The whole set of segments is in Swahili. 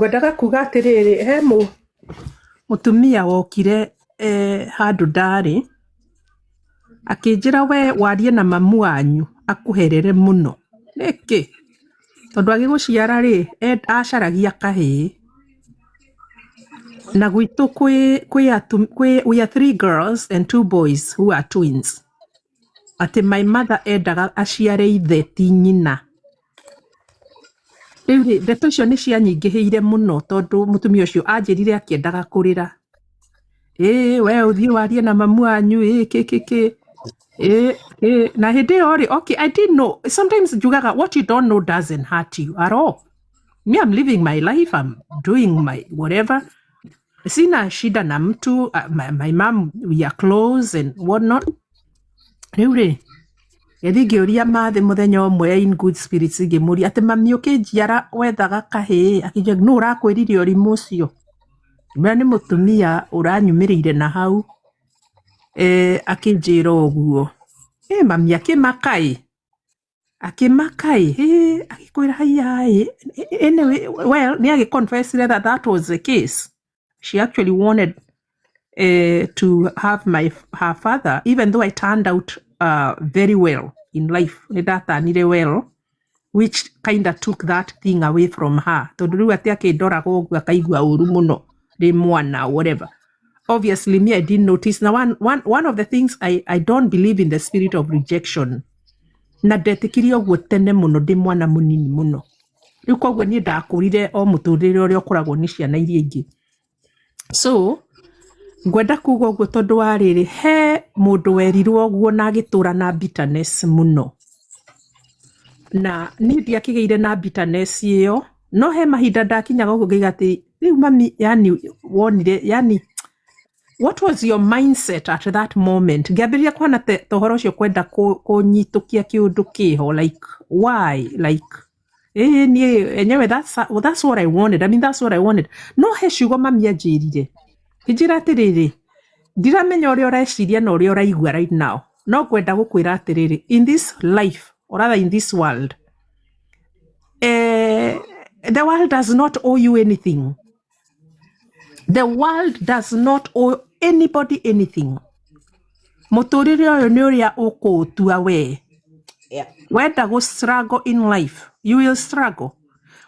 ngwendaga kuga atiriri he mutumia wokire handu ndari akinjira we warie na mamu wanyu akuherere muno niki tondu agiguciara ri acaragia kahii na gwitu we are 3 girls and 2 boys who are twins ati my mother endaga aciare ithe ti nyina riu ndeto icio ni cianyingihiire muno tondu mutumia ucio anjirire akiendaga kurira we uthie warie na mamu wanyu na hindi yo ri okay I didn't know sometimes jugaga what you don't know doesn't hurt you at all. Me I'm living my life, I'm doing my whatever. Sina shida na mtu my mom we are close and whatnot. Riu ri yathingiuria mathe muthenya umwe in good spirits ngimuria ati mami ukinjiara wethaga kahii akija no urakwirire urimu ucio mwe ni mutumia uranyumirire na hau akinjira uguo mami akimakai akikwira hai anyway well ni agiconfess that was the case. She actually wanted to have her father, even though I turned out very well in life, well, which kind of took that thing away from her. Tondu ati akindora gogu akaigua uru muno ri mwana whatever. Obviously me I didn't notice. Now one of the things I don't believe in the spirit of rejection. Na ndetikirio guo tene muno ndi mwana munini muno. Riu koguo ni ndakurire o muturire uria ukoragwo ni ciana iria ingi. So ngwenda kuga uguo tondu wa riri he mundu werirwo uguo na agitura na bitterness muno na ni ndiakigeire na bitterness iyo no he mahinda ndakinyaga uguo ngiga ati riu mami yani wonire yani what was your mindset at that moment ngabiria kwana tohoro cio kwenda kunyitukia kiundu kiho like why like enyewe that's what I wanted. I mean that's what I wanted. No he ciugo mami anjirire hijira atiriri ndiramenya uria ureciria na uria uraigua right now no kwenda gukwira atiriri in this life or rather in this world the world does not owe you anything. The world does not owe anybody anything. Muturire uyu ni uria ukutua we. Wenda go struggle in life, you will struggle.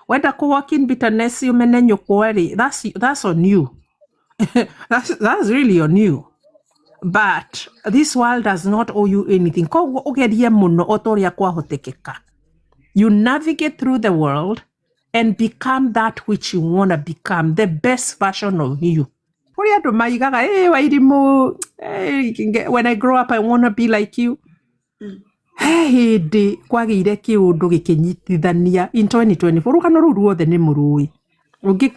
Wenda go walk in bitterness, you menenyo kweri. That's on you. that's really on you. But this world does not owe you anything. Ko ugerie muno otoria kwahotekeka. You navigate through the world and become that which you want to become, the best version of you. When I grow up, I want to be like you. Hindi kwagire kiundu gikinyitithania in 2024 rukano ruru ruothe ni murui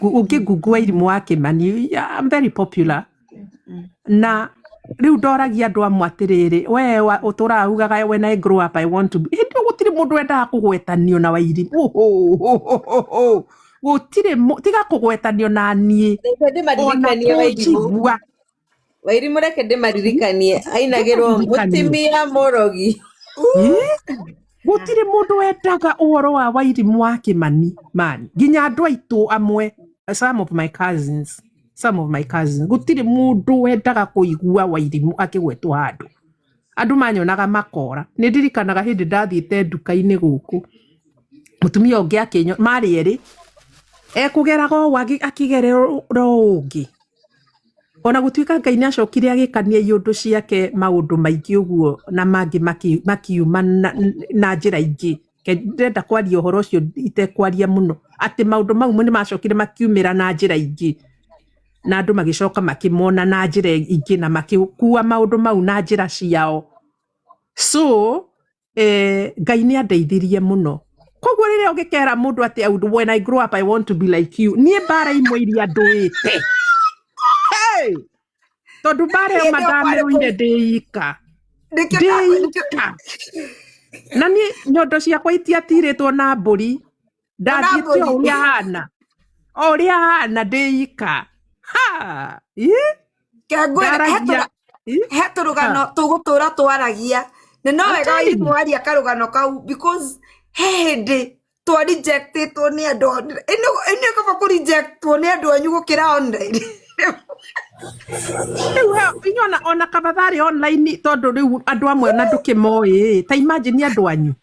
ungigugua irimu wa Kimani. I'm very popular na riu ndoragia andu amwe atiriri we utura ugaga when I grow up I want to be hindi gutire mundu endaga kugwetanio na wairimu gutire tiga kugwetanio na nie wairimu reke ndimaririkanie ainagirwo mutimia morogi gutire mundu endaga uhoro wa wairimu wa Kimani man ginya andu aitu amwe some of my cousins gutire mundu endaga kuigua wairimu akigwetwo andu manyonaga makora ni ndirikanaga hindi ndathiite nduka-ini guku mutumia ungi akinyo mari eri ekugeraga wagi akigerero ungi ona gutuika Ngai niacokire agikania iundu ciake maundu maingi uguo na mangi makiuma na njira ingi ndenda kwaria uhoro ucio itekwaria muno ati maundu mau ni macokire makiumira na njira ingi na andu magicoka makimona na njira ingi na makikua maundu mau na njira ciao. So Ngai ni andeithirie muno koguo riria ugikera mundu ati when I grow up I want to be like you nie bara imwe iria nduite tondu bara yo madame uinde ndeika na ni nyondo ciakwa itiatiritwo na mburi ndathiite uria hana ndeika he turugano tugutura twaragia na no wega waria karugano kau because he hindi twa rejectitwo nĩ andũ ĩno kaba kũ rejectwo nĩ andũ anyu gũkĩra online Rĩu inyona ona kabatharĩ online tondũ rĩu andũ amwe na ndũkĩmoĩ ta imagine andũ anyu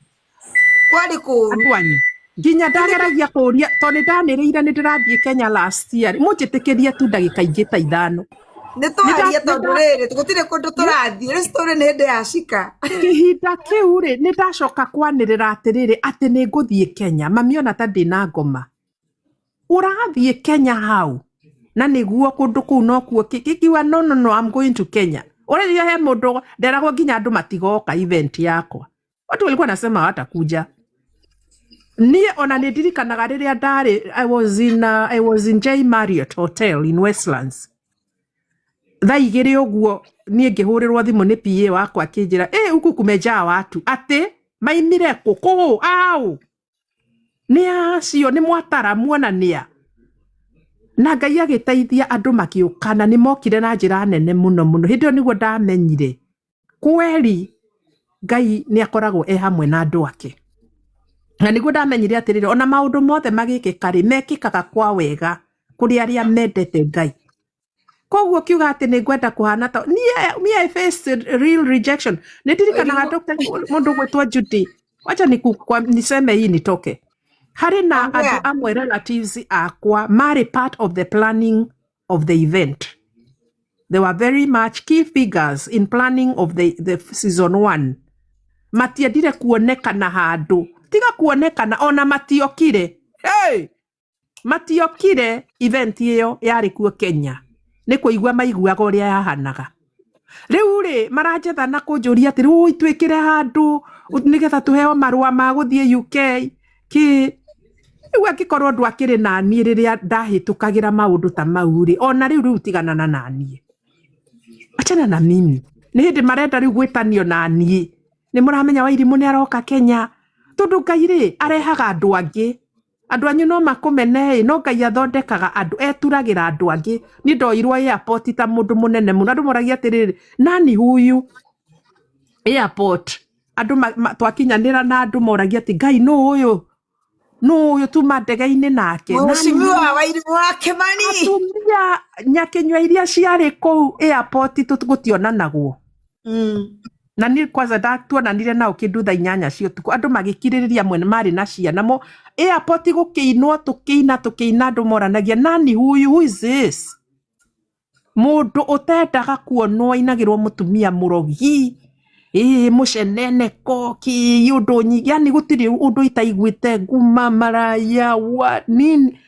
kwari kũru andũ anyu nginya ndageragia kũria tondũ nĩndanĩrĩire nĩndĩrathiĩ Kenya last year mũnjĩtĩkĩrie tu ndagĩka ingĩ ta ithano nĩ twaria tondũ rĩrĩ gũtirĩ kũndũ tũrathiĩ rĩ story nĩ hĩndĩ yacika kĩhinda kĩu rĩ nĩndacoka kwanĩrĩra atĩrĩrĩ atĩ nĩngũthiĩ Kenya mami ona ta ndĩna ngoma ũrathiĩ Kenya hau na nĩguo kũndũ kũu no kuo kikiwa no I'm going to Kenya ũrĩrĩa he mũndũ nderagwo nginya andũ matigoka event yakwa watu walikuwa nasema hatakuja niĩ ona nĩndirikanaga rĩrĩa ndarĩ I was in J Marriott Hotel in Westlands thaa igĩrĩ ũguo niĩ ngĩhũrĩrwo thimũ nĩ PA wakwa akĩnjĩra huku kumejaa watu atĩ maimire kũkũ au nĩ acio nĩ mwatara muonania na Ngai agĩteithia andũ makĩũkana nĩ mokire na njĩra nene mũno mũno hĩndĩ ĩyo nĩguo ndamenyire kweli Ngai nĩ akoragwo hamwe na andũ ake na nĩguo ndamenyire atĩrĩrĩ ona maũndũ mothe magĩkĩka rĩ mekĩkaga kwa wega kũrĩ arĩa mendete Ngai koguo kiuga atĩ nĩngwenda kũhana ta niĩ I faced real rejection nĩndirikanaga Dr. mũndũ gwĩtwo Judy wacha niseme hii nitoke harĩ na andũ amwe relatives akwa marĩ part of the planning of the event. They were very much key figures in planning of the season 1. Matiendire kuonekana handũ tiga kuonekana ona matiokire matiokire event ĩyo yarĩ kuo Kenya nĩ kũigua maiguaga ũrĩa yahanaga rĩu rĩ maranjetha na kũnjũria atĩ rĩu twĩkĩre handũ nĩgetha tũheo marũa ma gũthiĩ UK rĩu angĩkorwo ndũ akĩrĩ na niĩ rĩrĩa ndahĩtũkagĩra maũndũ ta mau rĩ ona rĩu tiganana na niĩ achana na mimi nĩ hĩndĩ marenda rĩu gwĩtanio na niĩ nĩ mũramenya Wairimũ nĩ aroka Kenya tondũ Ngai rĩ arehaga andũ angĩ andũ anyu no makũmene no Ngai athondekaga andũ eturagĩra andũ angĩ nĩ ndoirwo airport ta mũndũ mũnene mũno andũ moragia atĩrĩrĩ nani huyu airport andũ twakinyanĩra na andũ moragia atĩ Ngai no ũyũ tuma ndege-inĩ nake Mheshimiwa Wairimũ wa Kĩmani atumia nyakenywa iria ciarĩ kũu airport gũtionanagwo na niĩ kwanza ndatuonanire nao kĩndũ thaa 8 cia ũtukũ andũ magĩkirĩrĩria mwene marĩ na ciana mo airport gũkĩinwo tũkĩina andũ moranagia nani huyu who is this mũndũ ũtendaga kuonwo inagĩrwo mũtumia mũrogi mũcenene koki ũndũ nyingĩ yani gũtirĩ ũndũ itaiguĩte nguma maraya nini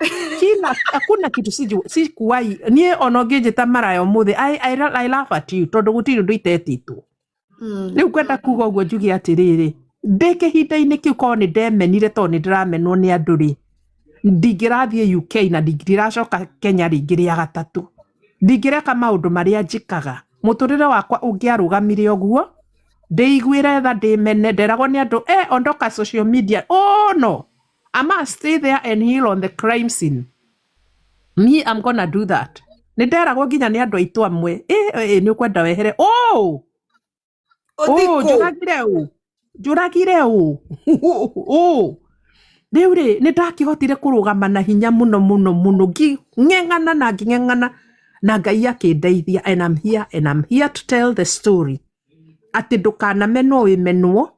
kila hakuna kitu sikuwahi niĩ ona ngĩnjĩta maraya ũmũthĩ I laugh at you tondũ gũtirĩ ũndũ itetĩtwo rĩu kwenda kuga ũguo njuge atĩrĩrĩ ndĩ kĩhinda-inĩ kĩu korwo nĩ ndemenire tondũ nĩ ndĩramenwo nĩ andũ rĩ ndingĩrathiĩ UK na ndingĩracoka Kenya rĩngĩ rĩa gatatũ ndingĩreka maũndũ marĩa njĩkaga mũtũrĩre wakwa ũngĩarũgamire ũguo ndeiguĩre tha ndĩmene nderagwo nĩ andũ ondoka social media no I must stay there and heal on the crime scene me I'm gonna do that nĩ nderagwo nginya nĩ andũ aitũ amwe nĩ ũkwenda wehere njũragire rĩu rĩ nĩ ndakĩhotire kũrũgama na hinya mũno ngĩng'eng'ana na Ngai akĩndeithia and I'm here to tell the story atĩ ndũkanamenwo wĩmenwo.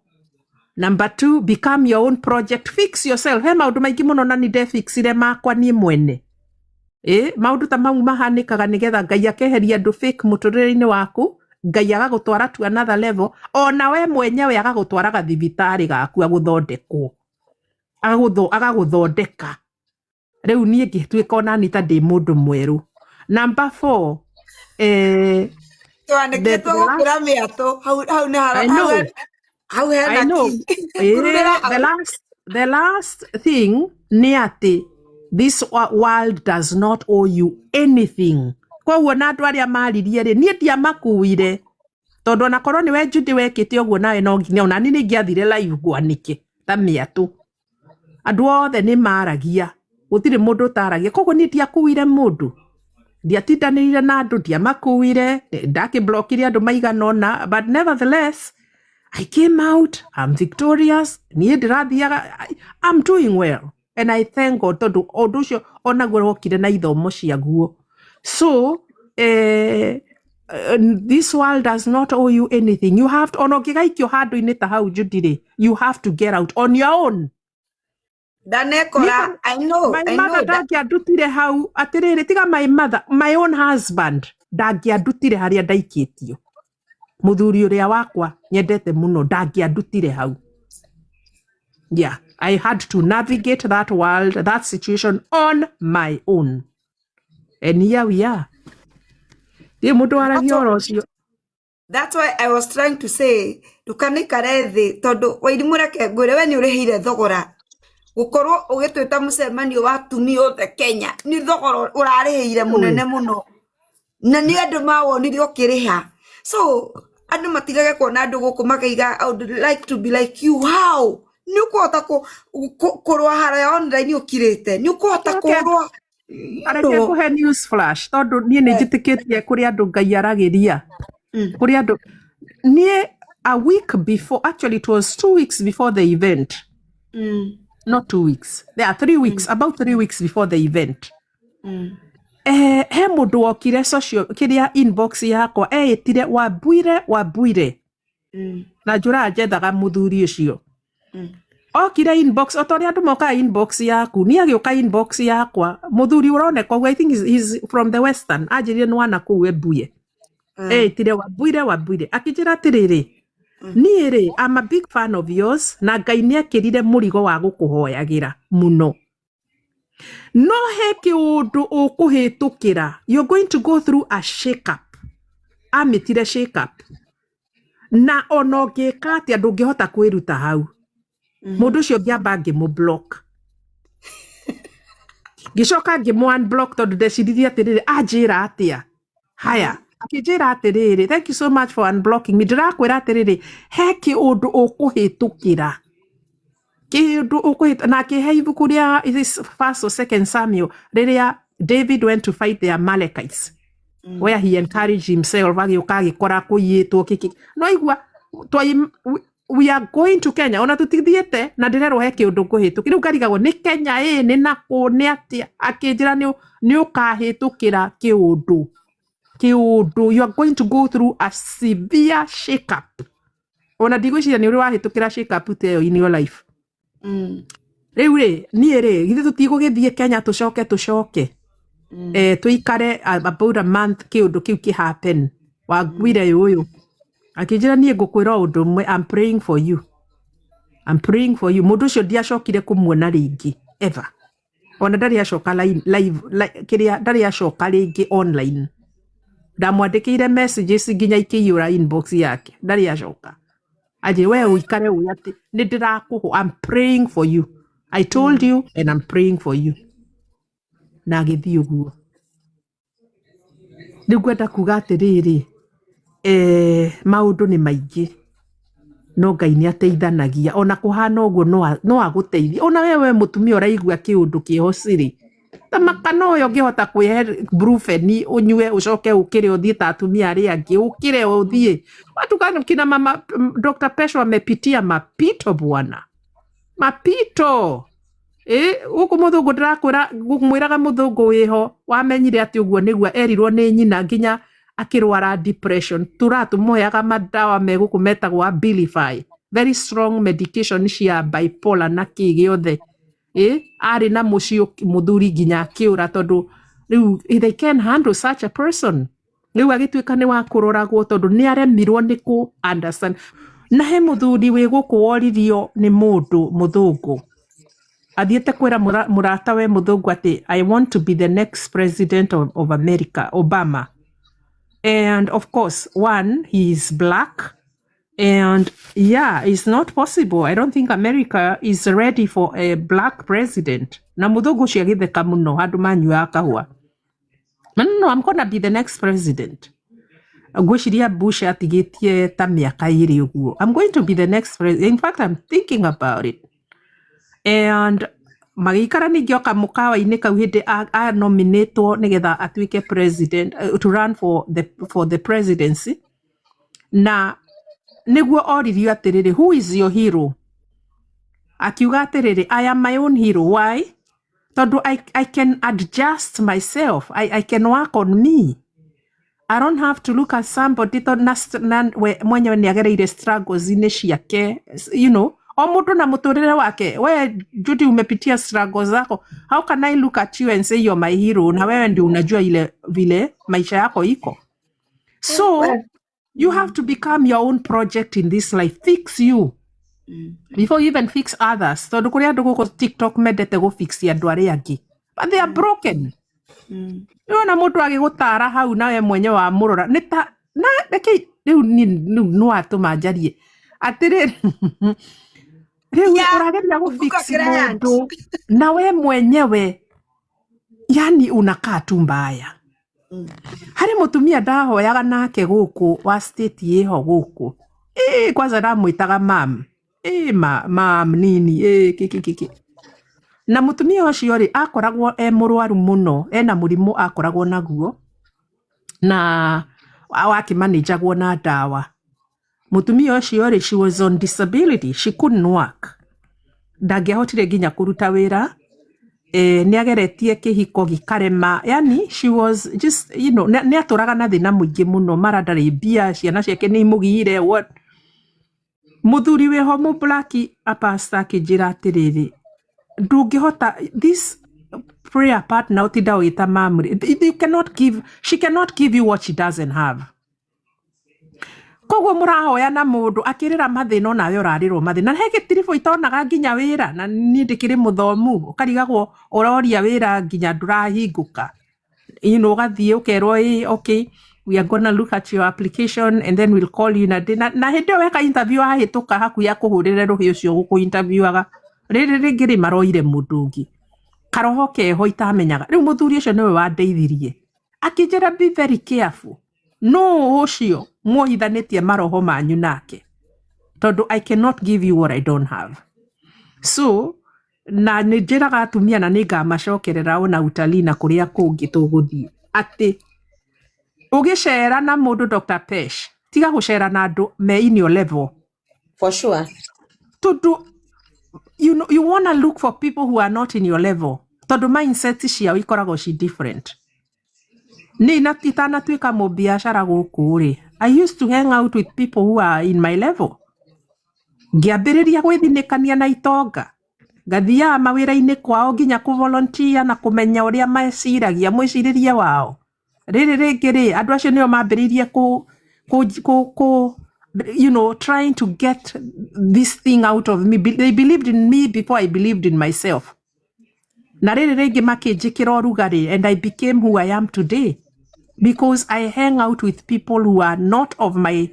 Number 2, become your own project, fix yourself. He maũndũ maingĩ mũno na nĩ ndefixire makwa niĩ mwene maũndũ ta mau mahanĩkaga nĩgetha Ngai akeheria andũ fake mũtũrĩre-inĩ waku Ngai agagũtwara to another level ona we mwenyewe agagũtwara gathibitarĩ gaku agagũthondeka rĩu niĩ ngĩtuĩka ona nita ndĩ mũndũ mwerũ. Number 4 twanĩkĩtwo gũkĩra mĩatũ hau hena the last thing nĩ atĩ this world does not owe you anything. Koguo na andũ arĩa maririe rĩ niĩ ndiamakuire tondũ ona korwo nĩ we Judy wekĩte ũguo nawe no nginya ona niĩ nĩngĩathire live ngwanĩke ta mĩatũ andũ othe nĩ maragia gũtirĩ mũndũ ũtaragia koguo niĩ ndiakuire mũndũ ndiatindanĩrire na andũ ndiamakuire ndakĩblokire andũ maigana ũna but nevertheless I came out, I'm victorious, I'm doing well. And I thank God, tondu undu ucio ona gwe wokire na ithomo ciaguo. So, this world does not owe you anything. You have to, ono gigaikio handu-ini ta hau Judy, you have to get out on your own. Danekora, I know My mother that. ndagiandutire hau atiriri tiga my mother, my own husband ndagiandutire haria ndaikitio. Muthuri uria wakwa nyendete muno ndagiandutire hau. Yeah, I had to navigate that world, that situation on my own. And here we are. Ti mundu aragia oro ucio. That's why I was trying to say, ndukanikare thi tondu waidimureke ngwire we ni urihire thogora gukorwo ugitwita mucemanio wa atumia othe Kenya ni thogora urarihire munene muno na ni andu mawonire ukiriha. So andu matigage kuona andu guku makaiga I would like to be like you. How ni ukuhota kurwa hara online ukirite ni ukuhota kurwa Areke kuhe news flash tondu nie ni njitikitie kuri andu Ngai aragiria kuri andu nie a week before, actually it was 2 weeks before the event. Not 2 weeks, there are 3 weeks, about 3 weeks before the event. He mundu wokire social kiria inbox yakwa etire Wabwire na njura njethaga muthuri ucio okire inbox otori andu moka inbox yaku ni agioka inbox yakwa muthuri uroneka I think he's from the western ajirie nwana kuu Webuye etire Wabwire akijira atiriri niĩ I'm a big fan of yours na Ngai nĩ akirire mũrigo wa gukuhoyagira muno no he kiundu ukuhitukira. You're going to go through a shake up. Amitire shake up na ona ngika ati ndungihota kwiruta hau mundu ucio ngiamba ngimublock gicoka ngimu-unblock tondu ndeciririe atiriri anjira atia haya akijira atiriri thank you so much for unblocking me ndirakwira atiriri he kiundu ukuhitukira na kihe ibuku ria is 1st or 2nd Samuel riria David went to fight the Amalekites where he encouraged himself agioka agikora kuyitwo kiki no igua we are going to Kenya ona tutithiete na ndirerwo he kiundu kuhitukira riu ngarigagwo ni Kenya ni naku ni atia akinjira ni ukahitukira kiundu you are going to go through a severe shake up ona ndigwiciria ni uri wahitukira shake up teo in your life. Riu nie githe tutigugithie Kenya tucoke tuikare about a month kiundu kiu ki happen Wabwire uyu akijira nie ngukwira undu mwe I'm praying for you mundu ucio ndiacokire kumuona ringi ever ona ndari acoka live kiria ndari acoka ringi online ndamwandikire messages nginya ikiyura inbox yake ndari acoka aje we uikare uyu ati ni ndirakuho I'm praying for you. I told you and I'm praying for you. Na agithii uguo riu ngwenda kuga atiriri maundu ni maingi no Ngai ni ateithanagia ona kuhana uguo no aguteithia ona wewe mutumia uraigua kiundu kiho ciri tamakano yo ngihota kwihe brufen unyue ucoke ukire uthie ta atumia aria angi ukire uthie watu kina mama Dr. Pesho amepitia mapito bwana mapito uku muthungu ndirakwira mwiraga muthungu wiho wamenyire ati uguo niguo erirwo ni nyina nginya akirwara depression turatumuheaga madawa megukumetagwo Abilify very strong medication cia bipolar na kigiothe ari na mucio muthuri nginya akiura tondu riu they can handle such a person riu agituika ni wa kuroragwo tondu ni aremirwo ni ku understand na he muthuri wi guku woririo ni mundu muthungu athiete kwira murata we muthungu ati I want to be the next president of America Obama. And of course, one, he is black. And yeah, it's not possible. I don't think America is ready for a black president. Na muthugu cio agitheka muno handu manyua kahua. No, I'm gonna be the next president. Gwiciria Bush atigitie ta miaka iri uguo. I'm going to be the next president. In fact, I'm thinking about it. And magikara ni gioka mukawa-ini kau hindi a nominatwo nigetha atuike president to run for the presidency na niguo oririo atiriri, who is your hero? Akiuga atiriri, I am my own hero. Why? Tondu I can adjust myself. I can work on me. I don't have to look at somebody mwenyewe ni agereire struggles ine ciake, you know, o mundu na muturire wake. We Judy, umepitia struggles zako. How can I look at you and say you're my hero na wewe ndio unajua ile vile maisha yako iko? So you have to become your own project in this life. Fix you before you even fix others. Tondu kuri andu guko TikTok mendete go fix andu aria angi, but they are broken. Yona mundu agigutara hau nawe mwenye wa murora nita na reke riu no atuma njarie atiriri riu urageria go fix mundu na we mwenyewe, yani unakaa tu mbaya. Hari mutumia ndahoyaga nake guku wa state yeho guku, kwanza ndamwitaga mam, mam nini kiki na mutumia ucio ri akoragwo murwaru muno, ena murimu akoragwo naguo na wakimanajagwo na dawa. Mutumia ucio ri, she was on disability, she couldn't work, ndangĩahotire nginya kuruta wĩra. Niageretie kihiko gikarema, yani she was just, you know, niatũraga na thĩna mũingĩ mũno, mara ndarĩ mbia, ciana ciake nĩ imũgiire what. Muthuri weho mu black apasta akĩnjĩra atĩrĩrĩ, ndungĩhota this prayer partner utinda wita mamri, she cannot give you what she doesn't have. Koguo murahoya na mundu akirira mathina nawe urarirwo mathina, he gĩtiribũ itonaga nginya wĩra, na niĩ ndĩkĩrĩ mũthomu, ũkarigagwo ũroria wĩra nginya ndũrahingũka, you know, ũgathiĩ ũkerwo okay, we are gonna look at your application and then we'll call you na hĩndĩ ĩyo weka interview ahĩtũka hakuhĩ akũhũrĩre rũhĩ ũcio gũkũ interviewaga, rĩrĩ rĩngĩ rĩ maroire mũndũ ũngĩ karoho keho itamenyaga. Rĩu mũthuri ũcio nĩwe wandeithirie akĩnjĩra be very careful, no ũcio muohithanĩtie maroho manyu nake, tondu I cannot give you what I don't have. So na nĩ njĩraga atumia na nĩngamacokerera ona utalii na kũrĩa kũngĩ tũgũthiĩ atĩ ũgĩcera na mũndũ Dr. Pesh, tiga gũcera na andũ me in your level. For sure. You know, you want to look for people who are not in your level, tondu mindset ciao ikoragwo ci different. Ni itanatuĩka mũbiacara gũkũ rĩ, I used to hang out with people who are in my level. Ngĩambĩrĩria gwĩthinĩkania na itonga, ngathiaga mawĩra-inĩ kwao nginya kũvolunteer na kũmenya ũrĩa meciragia, mwĩcirĩrie wao. Rĩrĩ rĩngĩ rĩ, andũ acio nĩo mambĩrĩirie you know, trying to get this thing out of me. They believed in me before I believed in myself. Na rĩrĩ rĩngĩ makĩnjĩkĩra ũrugarĩ, and I became who I am today because I hang out with people who are not of my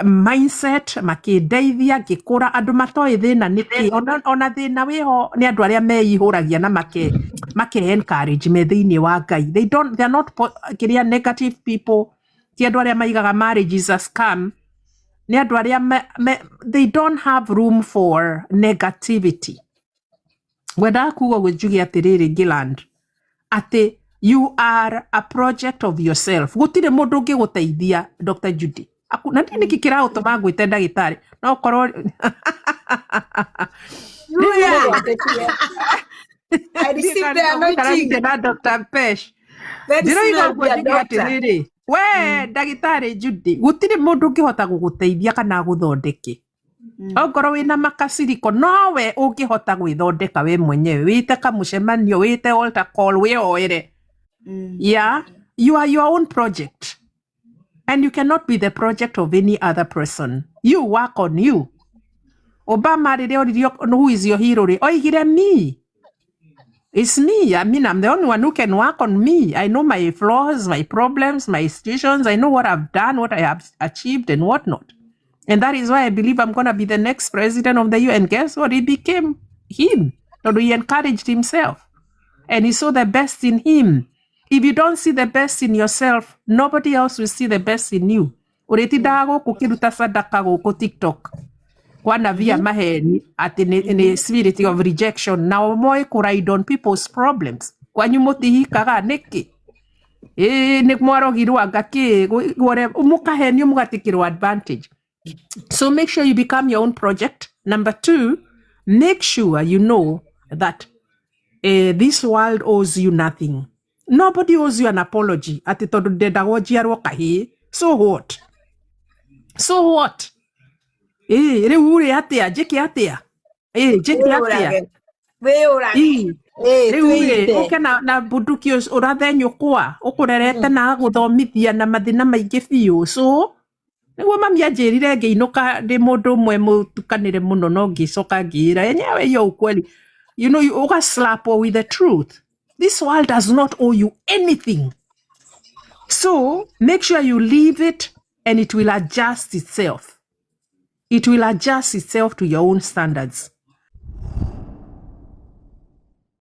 mindset, makĩndeithia ngĩkũra. Andũ matoĩ thĩna nĩkĩ, ona thĩna wĩho nĩ andũ arĩa meihũragia na make encourage me thĩinĩ wa Ngai. They are not negative people. Ti andũ arĩa maigaga marriage is a scam. Nĩ andũ arĩa they don't have room for negativity. Wenda kuga gũjuge atĩrĩrĩ Gilland, atĩ you are a project of yourself. Gũtirĩ mũndũ ũngĩgũteithia Dr. Judy. Na nĩ nĩkĩ kĩraũtũma ngwĩte ndagĩtarĩ? No korwo I received the anointing. na Dr. Pesh. Ndĩroiga ũguo njuge atĩrĩrĩ, we ndagĩtarĩ Judy, gũtirĩ mũndũ ũngĩhota gũgũteithia kana gũthondeke. Ongorwo wĩna makasiriko, nowe ũngĩhota gwĩthondeka we mwenyewe, wĩte kamũcemanio, wĩte altar call, wĩoere. Yeah, you are your own project. And you cannot be the project of any other person. You work on you. Obama who is your hero? Oigire me. It's me. I mean, I'm the only one who can work on me. I know my flaws, my problems, my situations. I know what I've done, what I have achieved and whatnot. And that is why I believe I'm going to be the next president of the UN. Guess what? It became him. He encouraged himself. And he saw the best in him. If you don't see the best in yourself, nobody else will see the best in you. Uretindaga gũkũ kĩruta sadaka gũkũ TikTok kwana via maheni ati ni spirit of rejection na omoe kũride on people's problems. Kwanyu mũtihikaga nĩkĩ? Nĩ mwarogirwo ngakĩ gore mũkahenio mũgatikĩrwo advantage. So make sure you become your own project. Number 2, make sure you know that this world owes you nothing. Nobody owes you an apology. Ati tondu ndendagwo njiarwo kahii. So what? So what? Riu uri atia, njike atia? Njike atia? Wĩyũrage. Riu Twĩite. uke na bunduki urathe nyũkwa ukurerete na guthomithia na mathina maingi biũ. So niguo mami anjirire ngiinuka ndi mundu umwe mutukanire muno no ngicoka ngiira enyewe hiyo ukweli. You know, you uga slap with the truth. This world does not owe you anything. So make sure you leave it and it will adjust itself. It will adjust itself to your own standards.